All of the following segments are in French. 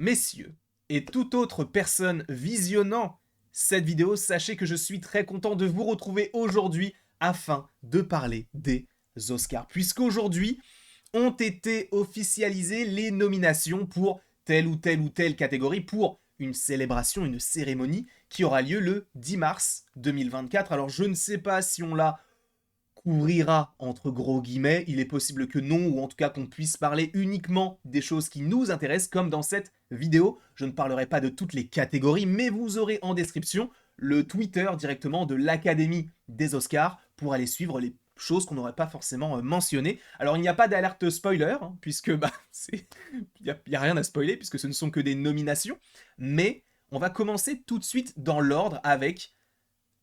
Messieurs, et toute autre personne visionnant cette vidéo, sachez que je suis très content de vous retrouver aujourd'hui afin de parler des Oscars. Puisqu'aujourd'hui ont été officialisées les nominations pour telle ou telle ou telle catégorie pour une célébration, une cérémonie qui aura lieu le 10 mars 2024. Alors je ne sais pas si on l'a couvrira entre gros guillemets, il est possible que non, ou en tout cas qu'on puisse parler uniquement des choses qui nous intéressent, comme dans cette vidéo. Je ne parlerai pas de toutes les catégories, mais vous aurez en description le Twitter directement de l'Académie des Oscars pour aller suivre les choses qu'on n'aurait pas forcément mentionnées. Alors il n'y a pas d'alerte spoiler, hein, puisque il n'y a rien à spoiler, puisque ce ne sont que des nominations, mais on va commencer tout de suite dans l'ordre avec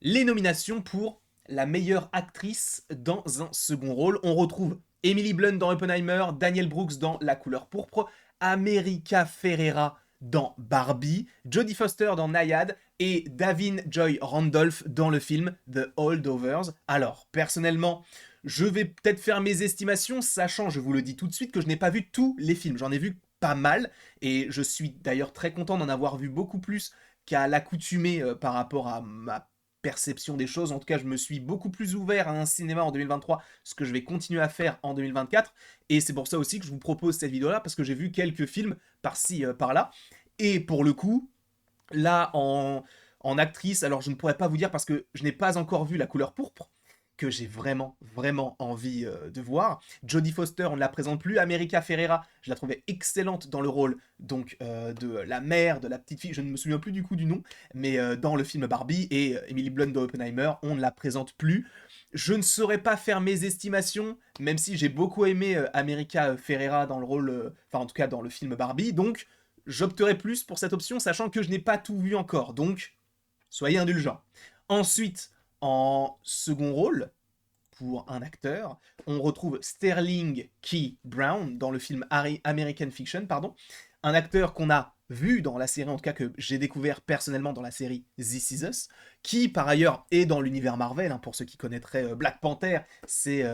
les nominations pour la meilleure actrice dans un second rôle. On retrouve Emily Blunt dans Oppenheimer, Daniel Brooks dans La couleur pourpre, America Ferrera dans Barbie, Jodie Foster dans Nyad et Davin Joy Randolph dans le film The Holdovers. Alors, personnellement, je vais peut-être faire mes estimations, sachant, je vous le dis tout de suite, que je n'ai pas vu tous les films. J'en ai vu pas mal, et je suis d'ailleurs très content d'en avoir vu beaucoup plus qu'à l'accoutumée par rapport à ma perception des choses. En tout cas, je me suis beaucoup plus ouvert à un cinéma en 2023, ce que je vais continuer à faire en 2024. Et c'est pour ça aussi que je vous propose cette vidéo-là, parce que j'ai vu quelques films par-ci, par-là. Et pour le coup, là, en actrice, alors je ne pourrais pas vous dire parce que je n'ai pas encore vu La couleur pourpre, que j'ai vraiment, vraiment envie de voir. Jodie Foster, on ne la présente plus. America Ferrera, je la trouvais excellente dans le rôle donc de la mère, de la petite fille, je ne me souviens plus du coup du nom, mais dans le film Barbie, et Emily Blunt dans Oppenheimer, on ne la présente plus. Je ne saurais pas faire mes estimations, même si j'ai beaucoup aimé America Ferrera dans le rôle, enfin en tout cas dans le film Barbie, donc j'opterai plus pour cette option, sachant que je n'ai pas tout vu encore, donc soyez indulgents. Ensuite, en second rôle, pour un acteur, on retrouve Sterling Key Brown dans le film American Fiction, pardon, un acteur qu'on a vu dans la série, en tout cas que j'ai découvert personnellement dans la série This Is Us, qui par ailleurs est dans l'univers Marvel, hein, pour ceux qui connaîtraient Black Panther, c'est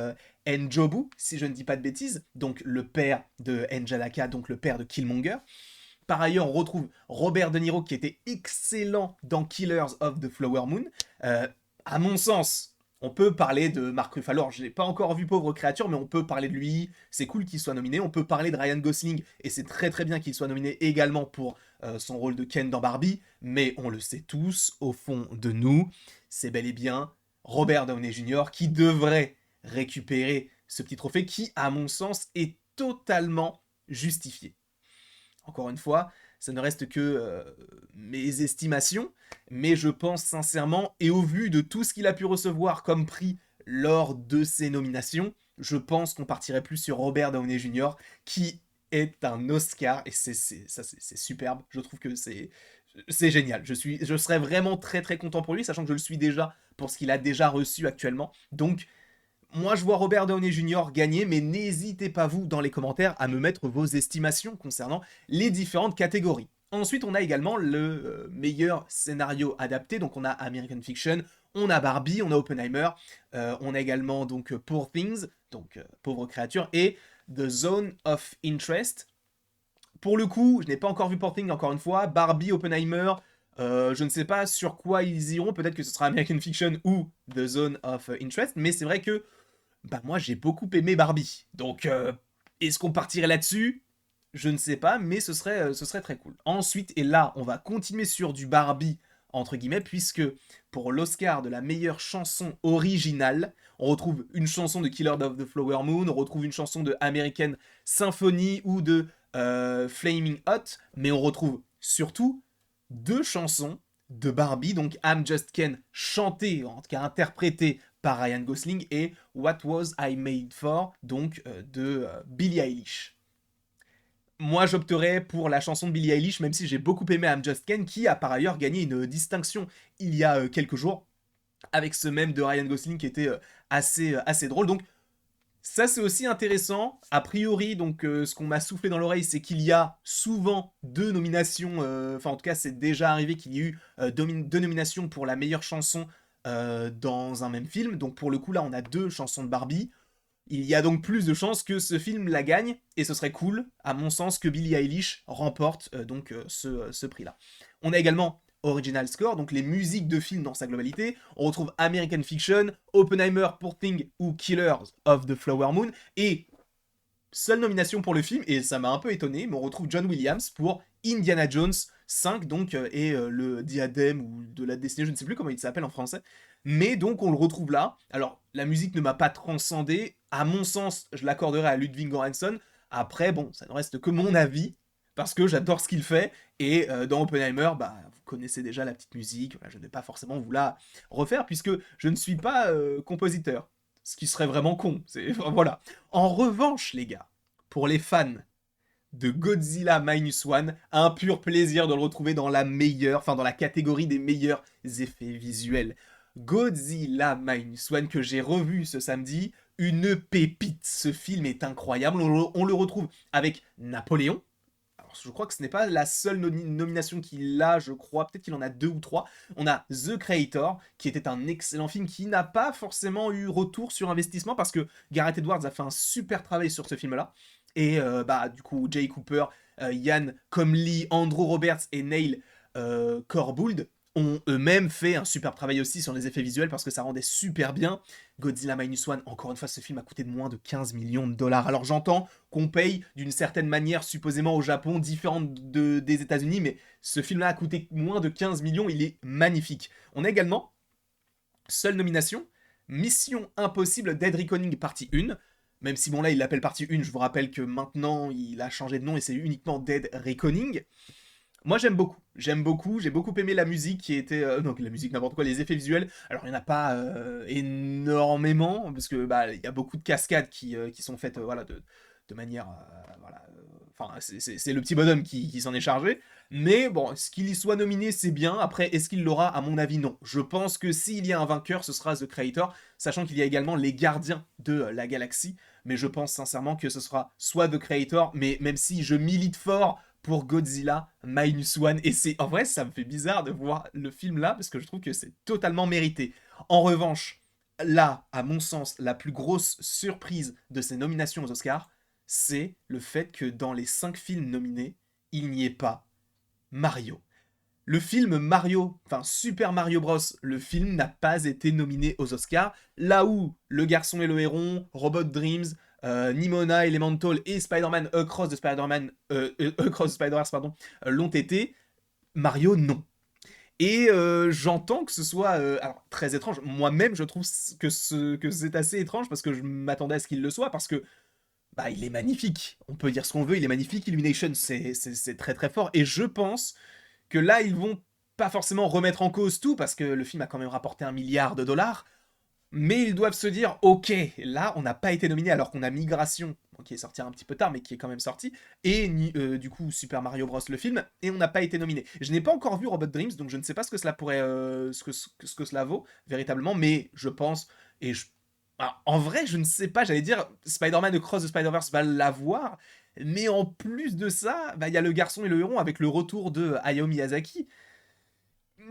N'Jobu, si je ne dis pas de bêtises, donc le père de N'Jalaka, donc le père de Killmonger. Par ailleurs, on retrouve Robert De Niro qui était excellent dans Killers of the Flower Moon. À mon sens, on peut parler de Mark Ruffalo. Alors, je n'ai pas encore vu Pauvre créature, mais on peut parler de lui. C'est cool qu'il soit nominé. On peut parler de Ryan Gosling, et c'est très très bien qu'il soit nominé également pour son rôle de Ken dans Barbie. Mais on le sait tous, au fond de nous, c'est bel et bien Robert Downey Jr. qui devrait récupérer ce petit trophée qui, à mon sens, est totalement justifié. Encore une fois, ça ne reste que mes estimations, mais je pense sincèrement, et au vu de tout ce qu'il a pu recevoir comme prix lors de ses nominations, je pense qu'on partirait plus sur Robert Downey Jr., qui est un Oscar, et c'est superbe, je trouve que c'est génial. Je serais vraiment très très content pour lui, sachant que je le suis déjà pour ce qu'il a déjà reçu actuellement. Donc moi, je vois Robert Downey Jr. gagner, mais n'hésitez pas, vous, dans les commentaires, à me mettre vos estimations concernant les différentes catégories. Ensuite, on a également le meilleur scénario adapté. Donc, on a American Fiction, on a Barbie, on a Oppenheimer, on a également donc Poor Things, donc Pauvre créature, et The Zone of Interest. Pour le coup, je n'ai pas encore vu Poor Things, encore une fois. Barbie, Oppenheimer, je ne sais pas sur quoi ils iront. Peut-être que ce sera American Fiction ou The Zone of Interest, mais c'est vrai que bah moi j'ai beaucoup aimé Barbie. Donc est-ce qu'on partirait là-dessus? Je ne sais pas, mais ce serait très cool. Ensuite, et là on va continuer sur du Barbie, entre guillemets, puisque pour l'Oscar de la meilleure chanson originale, on retrouve une chanson de Killer of the Flower Moon, on retrouve une chanson de American Symphony ou de Flaming Hot, mais on retrouve surtout deux chansons de Barbie, donc I'm Just Ken, chantée, en tout cas interprétée par Ryan Gosling, et What Was I Made For, donc de Billie Eilish. Moi, j'opterais pour la chanson de Billie Eilish, même si j'ai beaucoup aimé I'm Just Ken, qui a par ailleurs gagné une distinction il y a quelques jours, avec ce même de Ryan Gosling qui était assez drôle. Donc, ça, c'est aussi intéressant. A priori, donc, ce qu'on m'a soufflé dans l'oreille, c'est qu'il y a souvent deux nominations. Enfin, en tout cas, c'est déjà arrivé qu'il y ait eu deux nominations pour la meilleure chanson dans un même film. Donc, pour le coup, là, on a deux chansons de Barbie. Il y a donc plus de chances que ce film la gagne, et ce serait cool, à mon sens, que Billie Eilish remporte ce prix-là. On a également Original Score, donc les musiques de film dans sa globalité. On retrouve American Fiction, Oppenheimer, Poor Things ou Killers of the Flower Moon, et seule nomination pour le film, et ça m'a un peu étonné, mais on retrouve John Williams pour Indiana Jones 5, donc, et le diadème ou de la destinée, je ne sais plus comment il s'appelle en français. Mais donc on le retrouve là. Alors la musique ne m'a pas transcendé. À mon sens, je l'accorderai à Ludwig Göransson. Après, bon, ça ne reste que mon avis, parce que j'adore ce qu'il fait. Et dans Oppenheimer, bah, vous connaissez déjà la petite musique. Voilà, je ne vais pas forcément vous la refaire, puisque je ne suis pas compositeur. Ce qui serait vraiment con. Voilà. En revanche, les gars, pour les fans de Godzilla Minus One, un pur plaisir de le retrouver dans la meilleure, enfin dans la catégorie des meilleurs effets visuels. Godzilla Minus One que j'ai revu ce samedi, une pépite. Ce film est incroyable. On le retrouve avec Napoléon. Alors, je crois que ce n'est pas la seule nomination qu'il a, je crois. Peut-être qu'il en a 2 ou 3. On a The Creator, qui était un excellent film qui n'a pas forcément eu retour sur investissement parce que Gareth Edwards a fait un super travail sur ce film-là. Et bah, du coup, Jay Cooper, Ian Comley, Andrew Roberts et Neil Corbould ont eux-mêmes fait un super travail aussi sur les effets visuels parce que ça rendait super bien. Godzilla Minus One, encore une fois, ce film a coûté de moins de 15 millions de dollars. Alors j'entends qu'on paye d'une certaine manière, supposément au Japon, différente des États-Unis, mais ce film-là a coûté moins de 15 millions, il est magnifique. On a également, seule nomination, Mission Impossible Dead Reckoning partie 1. Même si bon là il l'appelle partie 1, je vous rappelle que maintenant il a changé de nom et c'est uniquement Dead Reckoning. Moi j'aime beaucoup, j'ai beaucoup aimé la musique qui était... donc la musique n'importe quoi, les effets visuels. Alors il n'y en a pas énormément, parce que bah il y a beaucoup de cascades qui sont faites voilà, de manière... voilà, enfin c'est le petit bonhomme qui s'en est chargé. Mais bon, ce qu'il y soit nominé c'est bien, après est-ce qu'il l'aura? À mon avis non. Je pense que s'il y a un vainqueur ce sera The Creator, sachant qu'il y a également les gardiens de la galaxie. Mais je pense sincèrement que ce sera soit The Creator, mais même si je milite fort pour Godzilla Minus One. Et c'est en vrai, ça me fait bizarre de voir le film là, parce que je trouve que c'est totalement mérité. En revanche, là, à mon sens, la plus grosse surprise de ces nominations aux Oscars, c'est le fait que dans les 5 films nominés, il n'y ait pas Mario. Le film Mario, enfin Super Mario Bros, le film n'a pas été nominé aux Oscars, là où Le Garçon et le Héron, Robot Dreams, Nimona, Elemental et Spider-Man Across the Spider-Man, Across the Spider-Verse, pardon, l'ont été. Mario, non. Et j'entends que ce soit alors, très étrange. Moi-même, je trouve que c'est assez étrange parce que je m'attendais à ce qu'il le soit, parce que bah, il est magnifique. On peut dire ce qu'on veut, il est magnifique. Illumination, c'est très très fort. Et je pense que là, ils vont pas forcément remettre en cause tout, parce que le film a quand même rapporté 1 milliard de dollars, mais ils doivent se dire, ok, là, on n'a pas été nominé, alors qu'on a Migration, qui est sorti un petit peu tard, mais qui est quand même sorti, et du coup, Super Mario Bros. Le film, et on n'a pas été nominé. Je n'ai pas encore vu Robot Dreams, donc je ne sais pas ce que cela pourrait, ce que cela vaut, véritablement, mais je pense, et je... Alors, en vrai, je ne sais pas, j'allais dire, Spider-Man Across the Spider-Verse va l'avoir, mais en plus de ça, bah, y a Le Garçon et le Héron avec le retour de Hayao Miyazaki.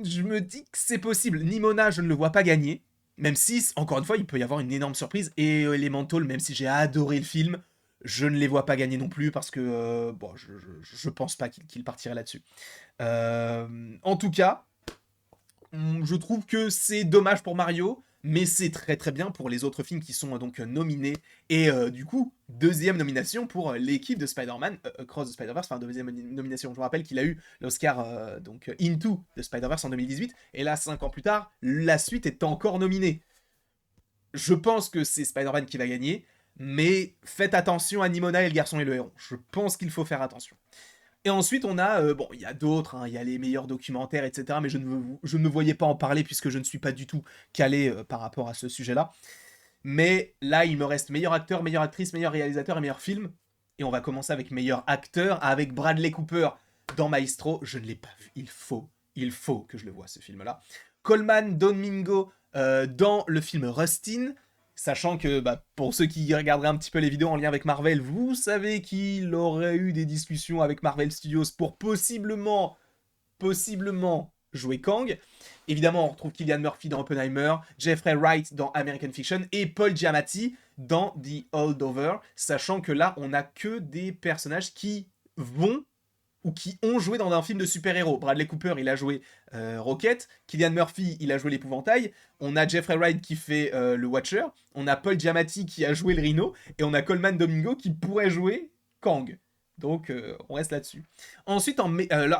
Je me dis que c'est possible. Nimona, je ne le vois pas gagner. Même si, encore une fois, il peut y avoir une énorme surprise. Et Elemental, même si j'ai adoré le film, je ne les vois pas gagner non plus parce que bon, je pense pas qu'il partirait là-dessus. En tout cas, je trouve que c'est dommage pour Mario, mais c'est très très bien pour les autres films qui sont donc nominés. Et du coup, deuxième nomination pour l'équipe de Spider-Man, Across the Spider-Verse, enfin deuxième nomination. Je vous rappelle qu'il a eu l'Oscar donc Into the Spider-Verse en 2018, et là, 5 ans plus tard, la suite est encore nominée. Je pense que c'est Spider-Man qui va gagner, mais faites attention à Nimona et le garçon et le héron. Je pense qu'il faut faire attention. Et ensuite, on a, bon, il y a d'autres, hein, il y a les meilleurs documentaires, etc., mais je ne me voyais pas en parler puisque je ne suis pas du tout calé par rapport à ce sujet-là. Mais là, il me reste meilleur acteur, meilleure actrice, meilleur réalisateur et meilleur film. Et on va commencer avec meilleur acteur, avec Bradley Cooper dans Maestro. Je ne l'ai pas vu, il faut que je le voie, ce film-là. Coleman Domingo dans le film Rustin. Sachant que, bah, pour ceux qui regarderaient un petit peu les vidéos en lien avec Marvel, vous savez qu'il aurait eu des discussions avec Marvel Studios pour possiblement, jouer Kang. Évidemment, on retrouve Cillian Murphy dans Oppenheimer, Jeffrey Wright dans American Fiction et Paul Giamatti dans The Holdover, sachant que là, on n'a que des personnages qui vont ou qui ont joué dans un film de super-héros. Bradley Cooper, il a joué Rocket, Cillian Murphy, il a joué l'Épouvantail, on a Jeffrey Wright qui fait le Watcher, on a Paul Giamatti qui a joué le Rhino, et on a Coleman Domingo qui pourrait jouer Kang. Donc, on reste là-dessus. Ensuite,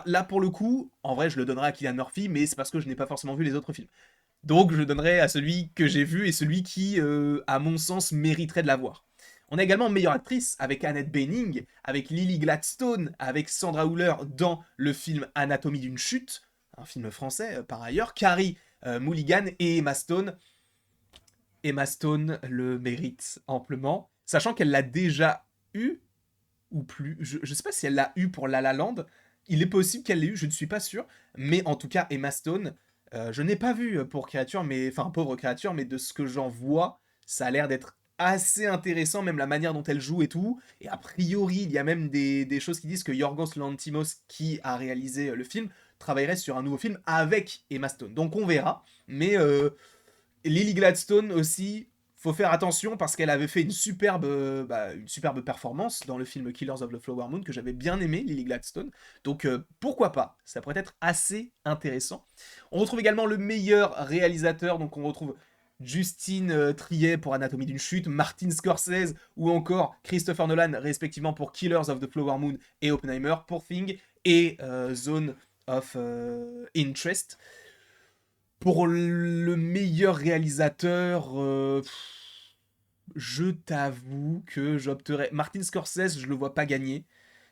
là, pour le coup, en vrai, je le donnerai à Cillian Murphy, mais c'est parce que je n'ai pas forcément vu les autres films. Donc, je le donnerai à celui que j'ai vu et celui qui, à mon sens, mériterait de l'avoir. On a également meilleure actrice avec Annette Bening, avec Lily Gladstone, avec Sandra Hüller dans le film Anatomie d'une chute, un film français par ailleurs, Carey Mulligan et Emma Stone. Emma Stone le mérite amplement, sachant qu'elle l'a déjà eu ou plus. Je ne sais pas si elle l'a eu pour La La Land. Il est possible qu'elle l'ait eu, je ne suis pas sûr. Mais en tout cas, Emma Stone, je n'ai pas vu pour créature, mais enfin pauvre créature, mais de ce que j'en vois, ça a l'air d'être assez intéressant, même la manière dont elle joue et tout. Et a priori, il y a même des choses qui disent que Yorgos Lanthimos, qui a réalisé le film, travaillerait sur un nouveau film avec Emma Stone. Donc on verra. Mais Lily Gladstone aussi, faut faire attention parce qu'elle avait fait une superbe performance dans le film Killers of the Flower Moon que j'avais bien aimé, Lily Gladstone. Donc pourquoi pas, ça pourrait être assez intéressant. On retrouve également le meilleur réalisateur, donc on retrouve Justine Triet pour Anatomie d'une chute, Martin Scorsese ou encore Christopher Nolan respectivement pour Killers of the Flower Moon et Oppenheimer pour Thing et Zone of Interest. Pour le meilleur réalisateur, je t'avoue que j'opterais. Martin Scorsese, je le vois pas gagner.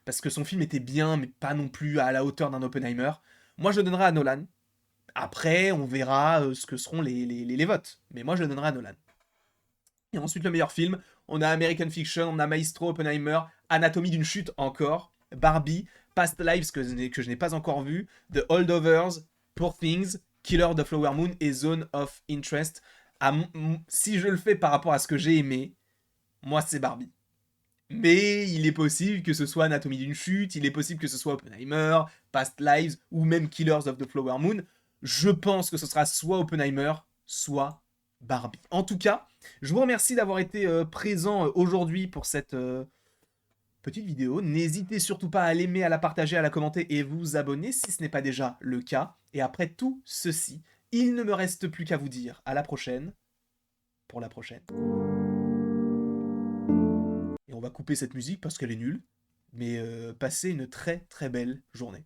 Parce que son film était bien, mais pas non plus à la hauteur d'un Oppenheimer. Moi, je le donnerai à Nolan. Après, on verra ce que seront les votes. Mais moi, je le donnerai à Nolan. Et ensuite, le meilleur film, on a American Fiction, on a Maestro, Oppenheimer, Anatomie d'une chute encore, Barbie, Past Lives que je n'ai pas encore vu, The Holdovers, Poor Things, Killer of the Flower Moon et Zone of Interest. Si je le fais par rapport à ce que j'ai aimé, moi c'est Barbie. Mais il est possible que ce soit Anatomie d'une chute, il est possible que ce soit Oppenheimer, Past Lives ou même Killers of the Flower Moon. Je pense que ce sera soit Oppenheimer, soit Barbie. En tout cas, je vous remercie d'avoir été présent aujourd'hui pour cette petite vidéo. N'hésitez surtout pas à l'aimer, à la partager, à la commenter et vous abonner si ce n'est pas déjà le cas. Et après tout ceci, il ne me reste plus qu'à vous dire à la prochaine pour la prochaine. Et on va couper cette musique parce qu'elle est nulle. Mais passez une très très belle journée.